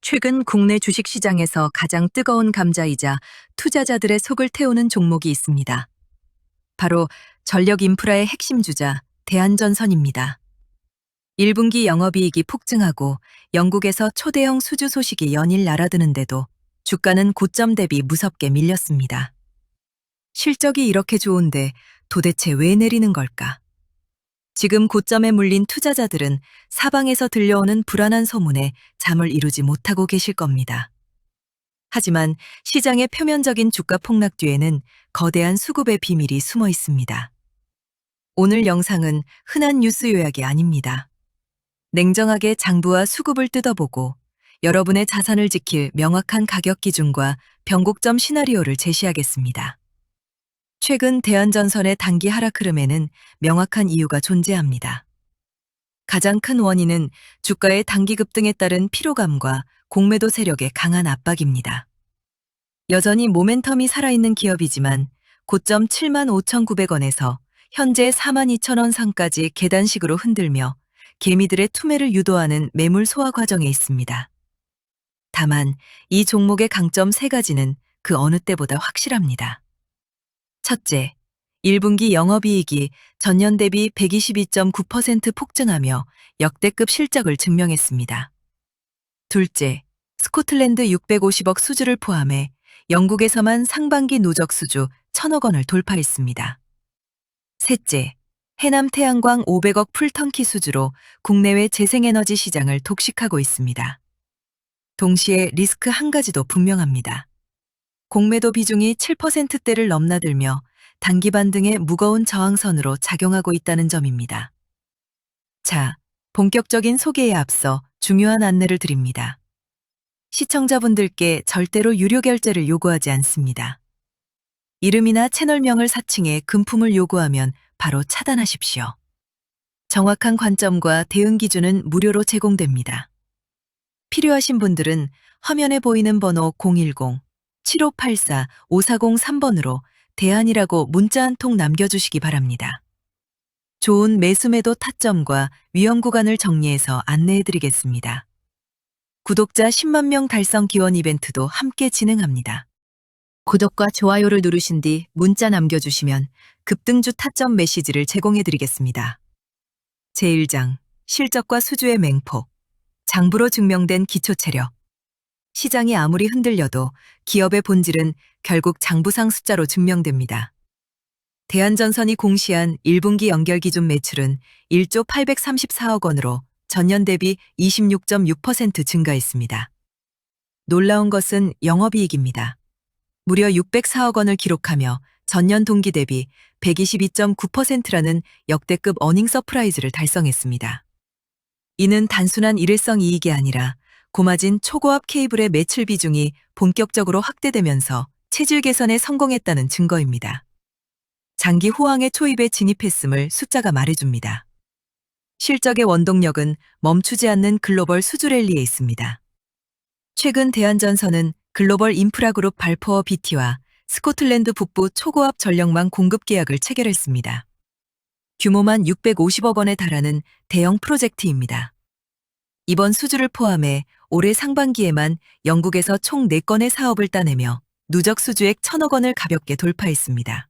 최근 국내 주식시장에서 가장 뜨거운 감자이자 투자자들의 속을 태우는 종목이 있습니다. 바로 전력 인프라의 핵심 주자 대한전선입니다. 1분기 영업이익이 폭증하고 영국에서 초대형 수주 소식이 연일 날아드는데도 주가는 고점 대비 무섭게 밀렸습니다. 실적이 이렇게 좋은데 도대체 왜 내리는 걸까? 지금 고점에 물린 투자자들은 사방에서 들려오는 불안한 소문에 잠을 이루지 못하고 계실 겁니다. 하지만 시장의 표면적인 주가 폭락 뒤에는 거대한 수급의 비밀이 숨어 있습니다. 오늘 영상은 흔한 뉴스 요약이 아닙니다. 냉정하게 장부와 수급을 뜯어보고 여러분의 자산을 지킬 명확한 가격 기준과 변곡점 시나리오를 제시하겠습니다. 최근 대한전선의 단기 하락 흐름에는 명확한 이유가 존재합니다. 가장 큰 원인은 주가의 단기 급등에 따른 피로감과 공매도 세력의 강한 압박입니다. 여전히 모멘텀이 살아있는 기업이지만 고점 75,900원에서 현재 42,000원 상까지 계단식으로 흔들며 개미들의 투매를 유도하는 매물 소화 과정에 있습니다. 다만 이 종목의 강점 3가지는 그 어느 때보다 확실합니다. 첫째, 1분기 영업이익이 전년 대비 122.9% 폭증하며 역대급 실적을 증명했습니다. 둘째, 스코틀랜드 650억 수주를 포함해 영국에서만 상반기 누적 수주 1,000억 원을 돌파했습니다. 셋째, 해남 태양광 500억 풀턴키 수주로 국내외 재생에너지 시장을 독식하고 있습니다. 동시에 리스크 한 가지도 분명합니다. 공매도 비중이 7%대를 넘나들며 단기 반등의 무거운 저항선으로 작용하고 있다는 점입니다. 자, 본격적인 소개에 앞서 중요한 안내를 드립니다. 시청자분들께 절대로 유료 결제를 요구하지 않습니다. 이름이나 채널명을 사칭해 금품을 요구하면 바로 차단하십시오. 정확한 관점과 대응 기준은 무료로 제공됩니다. 필요하신 분들은 화면에 보이는 번호 010-7584-5403번으로 대안이라고 문자 한 통 남겨주시기 바랍니다. 좋은 매수매도 타점과 위험 구간을 정리해서 안내해드리겠습니다. 구독자 10만 명 달성 기원 이벤트도 함께 진행합니다. 구독과 좋아요를 누르신 뒤 문자 남겨주시면 급등주 타점 메시지를 제공해드리겠습니다. 제1장, 실적과 수주의 맹폭, 장부로 증명된 기초체력. 시장이 아무리 흔들려도 기업의 본질은 결국 장부상 숫자로 증명됩니다. 대한전선이 공시한 1분기 연결 기준 매출은 1조 834억 원으로 전년 대비 26.6% 증가했습니다. 놀라운 것은 영업이익입니다. 무려 604억 원을 기록하며 전년 동기 대비 122.9%라는 역대급 어닝 서프라이즈를 달성했습니다. 이는 단순한 일회성 이익이 아니라 고마진 초고압 케이블의 매출 비중이 본격적으로 확대되면서 체질 개선에 성공했다는 증거입니다. 장기 호황의 초입에 진입했음을 숫자가 말해줍니다. 실적의 원동력은 멈추지 않는 글로벌 수주 랠리에 있습니다. 최근 대한전선은 글로벌 인프라그룹 발포어 BT와 스코틀랜드 북부 초고압 전력망 공급 계약을 체결했습니다. 규모만 650억 원에 달하는 대형 프로젝트입니다. 이번 수주를 포함해 올해 상반기에만 영국에서 총 4건의 사업을 따내며 누적 수주액 1,000억 원을 가볍게 돌파했습니다.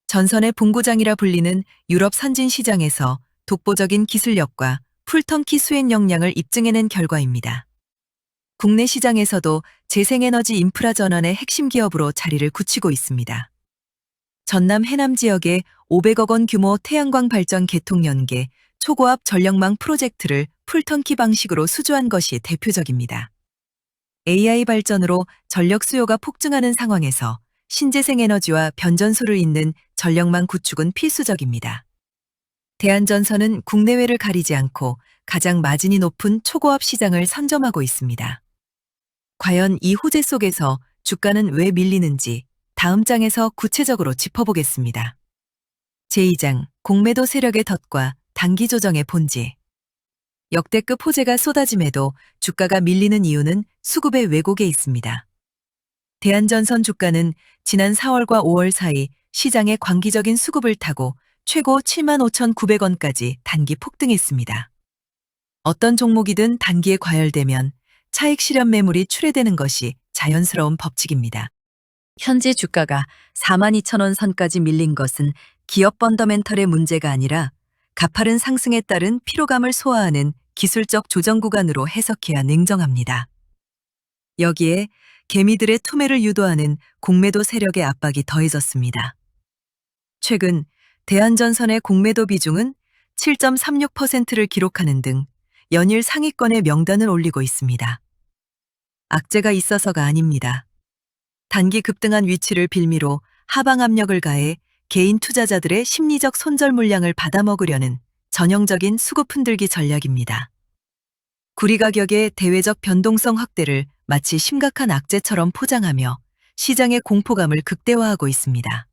전선의 본고장이라 불리는 유럽 선진 시장에서 독보적인 기술력과 풀턴키 수행 역량을 입증해낸 결과입니다. 국내 시장에서도 재생에너지 인프라 전환의 핵심 기업으로 자리를 굳히고 있습니다. 전남 해남 지역의 500억 원 규모 태양광 발전 개통 연계 초고압 전력망 프로젝트를 풀턴키 방식으로 수주한 것이 대표적입니다. AI 발전으로 전력 수요가 폭증하는 상황에서 신재생 에너지와 변전소를 잇는 전력망 구축은 필수적입니다. 대한전선은 국내외를 가리지 않고 가장 마진이 높은 초고압 시장을 선점하고 있습니다. 과연 이 호재 속에서 주가는 왜 밀리는지 다음 장에서 구체적으로 짚어보겠습니다. 제2장, 공매도 세력의 덫과 단기 조정의 본질. 역대급 호재가 쏟아짐에도 주가가 밀리는 이유는 수급의 왜곡에 있습니다. 대한전선 주가는 지난 4월과 5월 사이 시장의 광기적인 수급을 타고 최고 75,900원까지 단기 폭등했습니다. 어떤 종목이든 단기에 과열되면 차익 실현 매물이 출회되는 것이 자연스러운 법칙입니다. 현재 주가가 42,000원 선까지 밀린 것은 기업 펀더멘털의 문제가 아니라 가파른 상승에 따른 피로감을 소화하는 기술적 조정 구간으로 해석해야 냉정합니다. 여기에 개미들의 투매를 유도하는 공매도 세력의 압박이 더해졌습니다. 최근 대한전선의 공매도 비중은 7.36%를 기록하는 등 연일 상위권의 명단을 올리고 있습니다. 악재가 있어서가 아닙니다. 단기 급등한 위치를 빌미로 하방 압력을 가해 개인 투자자들의 심리적 손절 물량을 받아먹으려는 전형적인 수급 흔들기 전략입니다. 구리 가격의 대외적 변동성 확대를 마치 심각한 악재처럼 포장하며 시장의 공포감을 극대화하고 있습니다.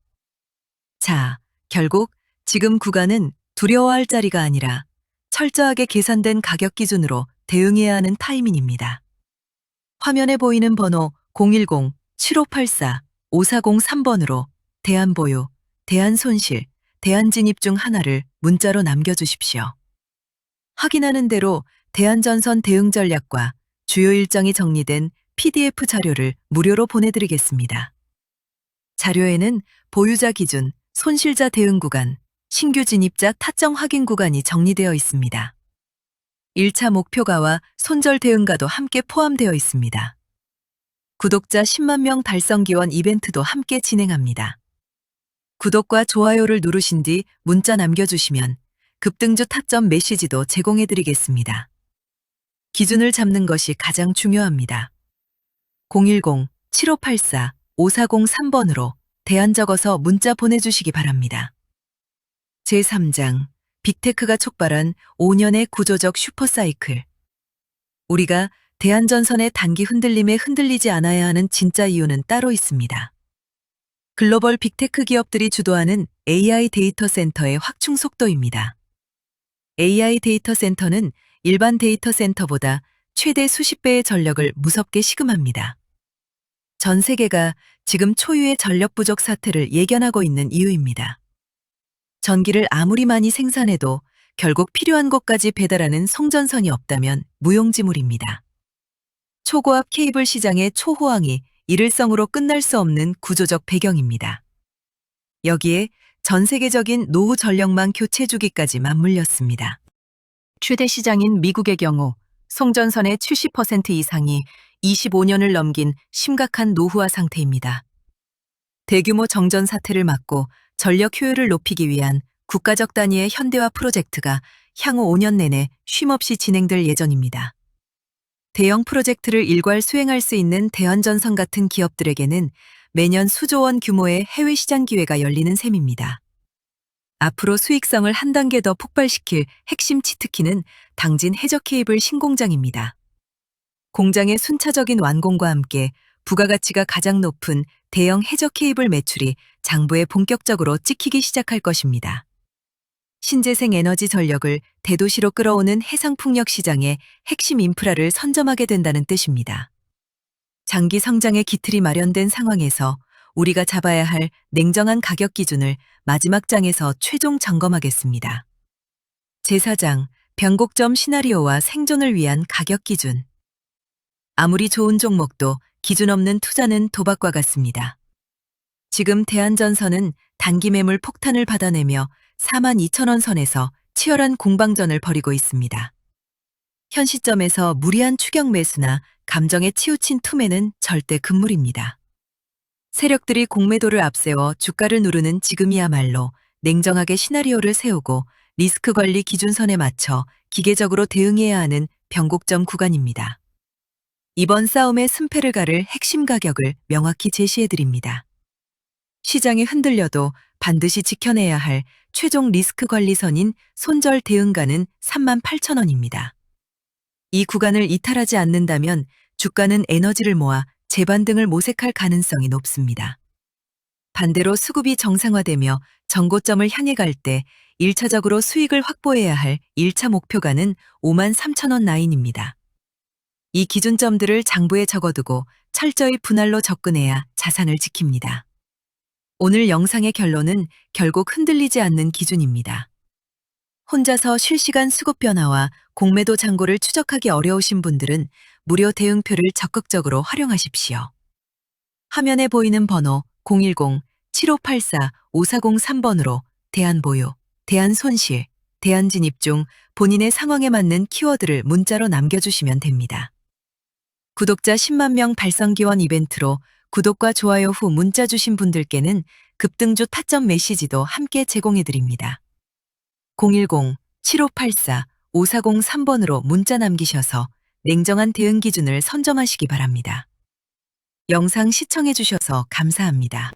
자, 결국 지금 구간은 두려워할 자리가 아니라 철저하게 계산된 가격 기준으로 대응해야 하는 타이밍입니다. 화면에 보이는 번호 010-7584-5403번으로 대한보유, 대한손실, 대한진입 중 하나를 문자로 남겨주십시오. 확인하는 대로 대한전선 대응 전략과 주요 일정이 정리된 PDF 자료를 무료로 보내드리겠습니다. 자료에는 보유자 기준, 손실자 대응 구간, 신규 진입자 타점 확인 구간이 정리되어 있습니다. 1차 목표가와 손절 대응가도 함께 포함되어 있습니다. 구독자 10만 명 달성 기원 이벤트도 함께 진행합니다. 구독과 좋아요를 누르신 뒤 문자 남겨주시면 급등주 타점 메시지도 제공해드리겠습니다. 기준을 잡는 것이 가장 중요합니다. 010-7584-5403번으로 대안 적어서 문자 보내주시기 바랍니다. 제3장 빅테크가 촉발한 5년의 구조적 슈퍼사이클. 우리가 대한전선의 단기 흔들림에 흔들리지 않아야 하는 진짜 이유는 따로 있습니다. 글로벌 빅테크 기업들이 주도하는 AI 데이터 센터의 확충 속도입니다. AI 데이터 센터는 일반 데이터 센터보다 최대 수십 배의 전력을 무섭게 시금합니다. 전 세계가 지금 초유의 전력 부족 사태를 예견하고 있는 이유입니다. 전기를 아무리 많이 생산해도 결국 필요한 곳까지 배달하는 송전선이 없다면 무용지물입니다. 초고압 케이블 시장의 초호황이 일일성으로 끝날 수 없는 구조적 배경입니다. 여기에 전 세계적인 노후 전력망 교체 주기까지 맞물렸습니다. 최대 시장인 미국의 경우 송전선의 70% 이상이 25년을 넘긴 심각한 노후화 상태입니다. 대규모 정전 사태를 막고 전력 효율을 높이기 위한 국가적 단위의 현대화 프로젝트가 향후 5년 내내 쉼없이 진행될 예정입니다. 대형 프로젝트를 일괄 수행할 수 있는 대한전선 같은 기업들에게는 매년 수조 원 규모의 해외 시장 기회가 열리는 셈입니다. 앞으로 수익성을 한 단계 더 폭발시킬 핵심 치트키는 당진 해저 케이블 신공장입니다. 공장의 순차적인 완공과 함께 부가가치가 가장 높은 대형 해저 케이블 매출이 장부에 본격적으로 찍히기 시작할 것입니다. 신재생 에너지 전력을 대도시로 끌어오는 해상풍력 시장의 핵심 인프라를 선점하게 된다는 뜻입니다. 장기 성장의 기틀이 마련된 상황에서 우리가 잡아야 할 냉정한 가격 기준을 마지막 장에서 최종 점검하겠습니다. 제4장 변곡점 시나리오와 생존을 위한 가격 기준. 아무리 좋은 종목도 기준 없는 투자는 도박과 같습니다. 지금 대한전선은 단기 매물 폭탄을 받아내며 42,000원 선에서 치열한 공방전을 벌이고 있습니다. 현 시점에서 무리한 추격 매수나 감정에 치우친 투매는 절대 금물입니다. 세력들이 공매도를 앞세워 주가를 누르는 지금이야말로 냉정하게 시나리오를 세우고 리스크 관리 기준선에 맞춰 기계적으로 대응해야 하는 변곡점 구간입니다. 이번 싸움의 승패를 가를 핵심 가격을 명확히 제시해드립니다. 시장이 흔들려도 반드시 지켜내야 할 최종 리스크 관리선인 손절 대응가는 38,000원입니다. 이 구간을 이탈하지 않는다면 주가는 에너지를 모아 재반등을 모색할 가능성이 높습니다. 반대로 수급이 정상화되며 정고점을 향해 갈 때 1차적으로 수익을 확보해야 할 1차 목표가는 53,000원 라인입니다. 이 기준점들을 장부에 적어두고 철저히 분할로 접근해야 자산을 지킵니다. 오늘 영상의 결론은 결국 흔들리지 않는 기준입니다. 혼자서 실시간 수급 변화와 공매도 잔고를 추적하기 어려우신 분들은 무료 대응표를 적극적으로 활용하십시오. 화면에 보이는 번호 010-7584-5403번으로 대안보유, 대안손실, 대안진입 중 본인의 상황에 맞는 키워드를 문자로 남겨주시면 됩니다. 구독자 10만 명 달성 기원 이벤트로 구독과 좋아요 후 문자 주신 분들께는 급등주 타점 메시지도 함께 제공해드립니다. 010-7584-5403번으로 문자 남기셔서 냉정한 대응 기준을 선점하시기 바랍니다. 영상 시청해주셔서 감사합니다.